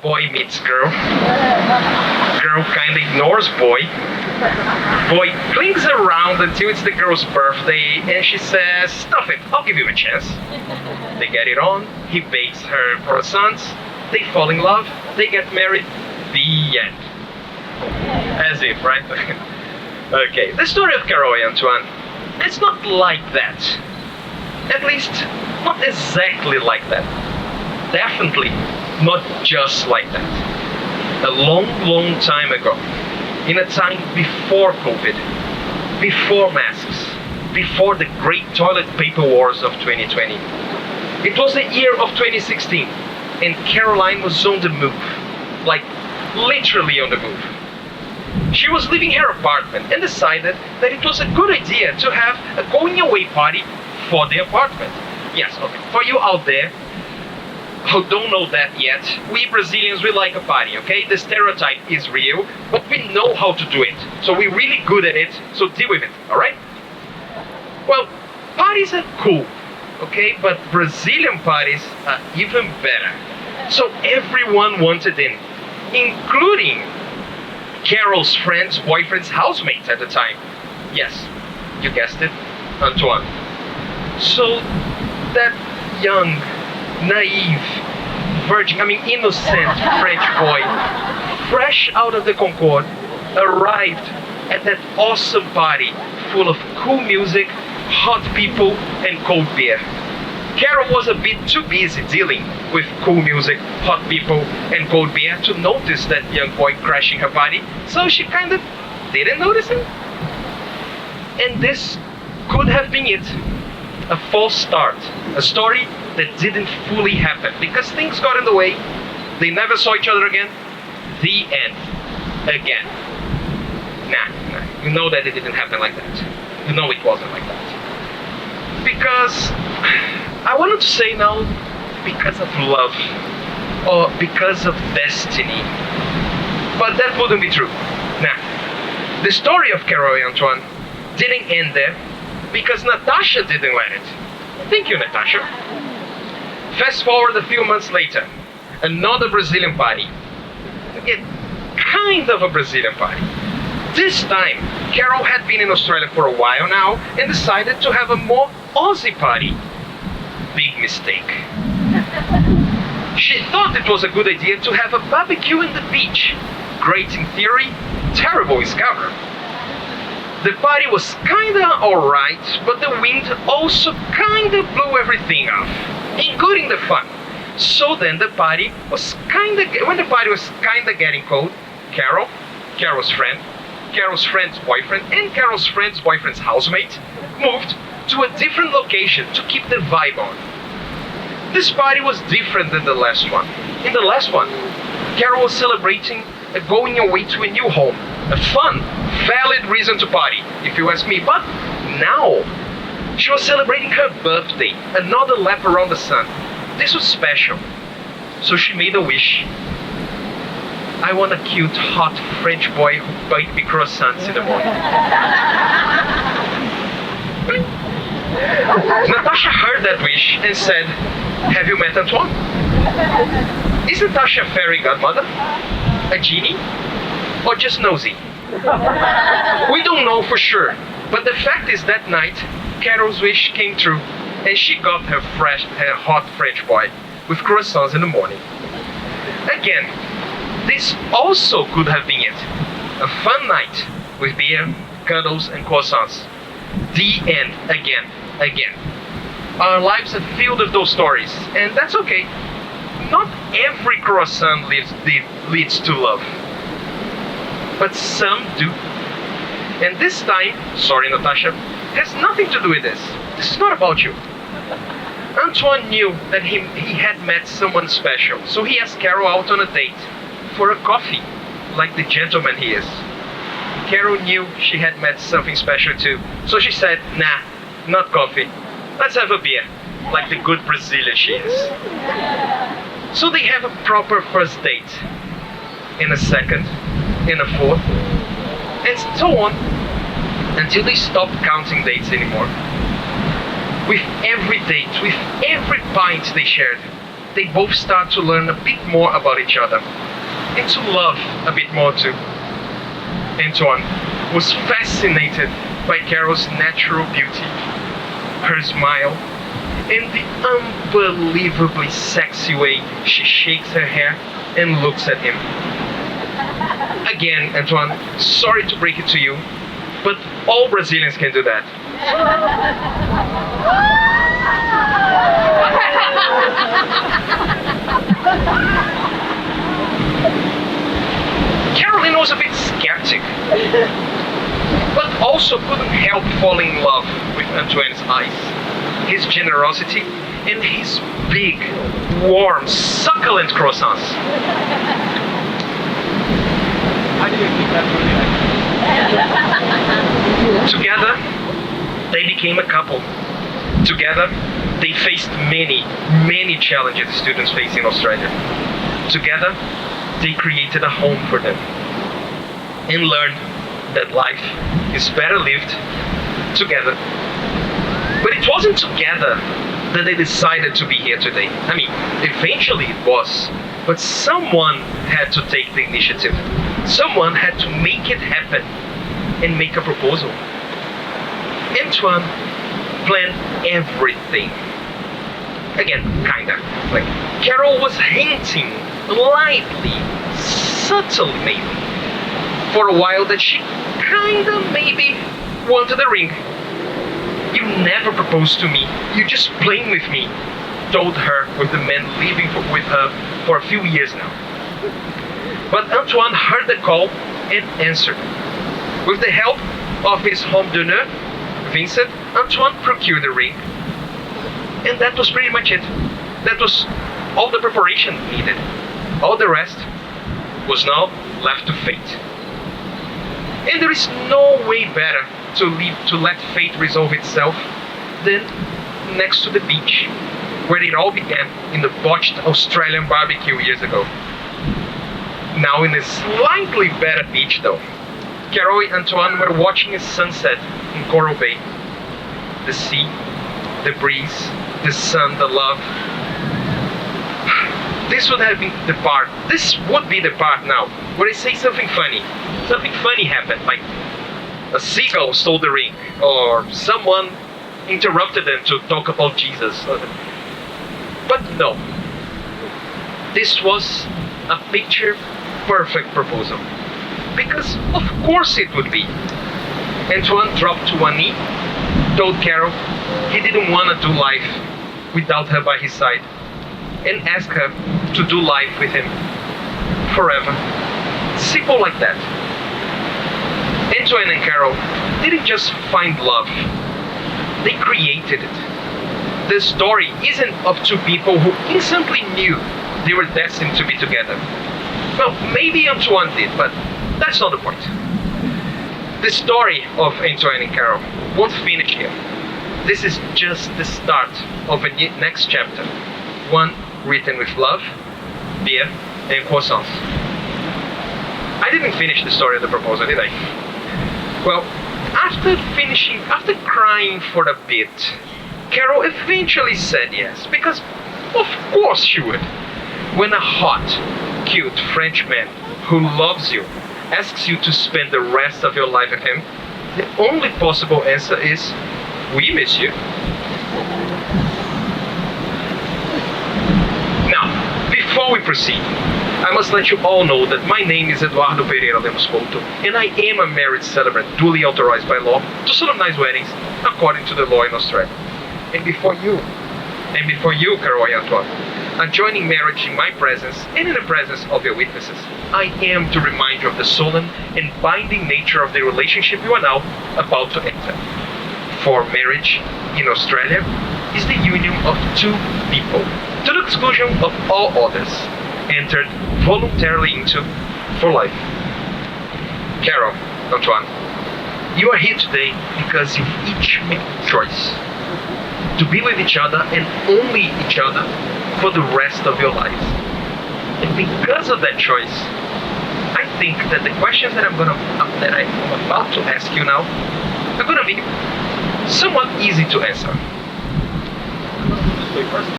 Boy meets girl. Girl kinda ignores boy. Boy clings around until it's the girl's birthday and she says, "Stop it, I'll give you a chance." They get it on, he bakes her croissants, they fall in love, they get married, the end. As if, right? Okay, the story of Carol and Antoine, it's not like that. At least, not exactly like that. Definitely not just like that. A long, long time ago, in a time before COVID, before masks, before the great toilet paper wars of 2020. It was the year of 2016, and Caroline was on the move. Like, literally on the move. She was leaving her apartment and decided that it was a good idea to have a going away party for the apartment. Yes, okay, for you out there who don't know that yet, we Brazilians, we like a party, okay? The stereotype is real, but we know how to do it. So we're really good at it, so deal with it, alright? Well, parties are cool, okay? But Brazilian parties are even better. So everyone wanted in, including Carol's friend's boyfriend's housemate at the time. Yes, you guessed it, Antoine. So that young, naive, innocent French boy, fresh out of the Concorde, arrived at that awesome party full of cool music, hot people, and cold beer. Carol was a bit too busy dealing with cool music, hot people, and cold beer to notice that young boy crashing her party, so she kind of didn't notice him. And this could have been it. A false start. A story that didn't fully happen because things got in the way. They never saw each other again. The end. Again. Nah. You know that it didn't happen like that. You know it wasn't like that. Because I wanted to say now, because of love or because of destiny. But that wouldn't be true. Nah. The story of Carol and Antoine didn't end there because Natasha didn't let it. Thank you, Natasha. Fast forward a few months later, another Brazilian party. Again, kind of a Brazilian party. This time, Carol had been in Australia for a while now and decided to have a more Aussie party. Big mistake. She thought it was a good idea to have a barbecue in the beach. Great in theory, terrible in cover. The party was kinda alright, but the wind also kinda blew everything off, including the fun. So then when the party was kinda getting cold, Carol's friend, Carol's friend's boyfriend, and Carol's friend's boyfriend's housemate moved to a different location to keep the vibe on. This party was different than the last one. In the last one, Carol was celebrating a going away to a new home. A fun, valid reason to party, if you ask me. But now, she was celebrating her birthday, another lap around the sun. This was special. So she made a wish. I want a cute, hot French boy who baked me croissants in the morning. Natasha heard that wish and said, "Have you met Antoine? Is Natasha a fairy godmother? A genie? Or just nosy?" We don't know for sure, but the fact is that night, Carol's wish came true, and she got her hot French boy with croissants in the morning. Again, this also could have been it. A fun night with beer, cuddles, and croissants. The end. Again. Our lives are filled with those stories, and that's okay. Not every croissant leads to love. But some do. And this time, sorry Natasha, has nothing to do with this. This is not about you. Antoine knew that he had met someone special, so he asked Carol out on a date for a coffee, like the gentleman he is. Carol knew she had met something special too, so she said, "Nah, not coffee. Let's have a beer," like the good Brazilian she is. So they have a proper first date, and a second, and a fourth, and so on, until they stopped counting dates anymore. With every date, with every pint they shared, they both start to learn a bit more about each other and to love a bit more too. Antoine was fascinated by Carol's natural beauty, her smile, and the unbelievably sexy way she shakes her hair and looks at him. Again, Antoine, sorry to break it to you, but all Brazilians can do that. Caroline was a bit skeptic, but also couldn't help falling in love with Antoine's eyes, his generosity, and his big, warm, succulent croissants. Together, they became a couple. Together, they faced many, many challenges students face in Australia. Together, they created a home for them and learned that life is better lived together. But it wasn't together that they decided to be here today. I mean, eventually it was, but someone had to take the initiative. Someone had to make it happen and make a proposal. Antoine planned everything. Again, kinda. Like, Carol was hinting, lightly, subtly maybe, for a while that she kinda maybe wanted a ring. You never proposed to me, you just playing with me, told her with the man living with her for a few years now. But Antoine heard the call and answered. With the help of his homme d'honneur, Vincent, Antoine procured the ring. And that was pretty much it. That was all the preparation needed. All the rest was now left to fate. And there is no way better to let fate resolve itself than next to the beach, where it all began in the botched Australian barbecue years ago. Now in a slightly better beach though, Carol and Antoine were watching a sunset in Coral Bay. The sea, the breeze, the sun, the love. This would be the part now where I say something funny. Something funny happened, like a seagull stole the ring, or someone interrupted them to talk about Jesus. But no, this was a picture perfect proposal. Because of course it would be. Antoine dropped to one knee, told Carol he didn't want to do life without her by his side, and asked her to do life with him forever. Simple like that. Antoine and Carol didn't just find love, they created it. The story isn't of two people who instantly knew they were destined to be together. Well, maybe Antoine did, but that's not the point. The story of Antoine and Carol won't finish here. This is just the start of a next chapter. One written with love, beer, and croissants. I didn't finish the story of the proposal, did I? Well, after crying for a bit, Carol eventually said yes, because of course she would. When a hot, cute Frenchman who loves you asks you to spend the rest of your life with him, the only possible answer is, oui, monsieur. Now, before we proceed, I must let you all know that my name is Eduardo Pereira Lemos Couto, and I am a marriage celebrant duly authorized by law to solemnize weddings according to the law in Australia. And before you, Carol and Antoine, are joining marriage in my presence and in the presence of your witnesses, I am to remind you of the solemn and binding nature of the relationship you are now about to enter. For marriage in Australia is the union of two people, to the exclusion of all others, entered voluntarily into for life. Carol, Antoine, you are here today because you each made a choice to be with each other and only each other for the rest of your lives. And because of that choice, I think that the questions that I'm about to ask you now are gonna be somewhat easy to answer.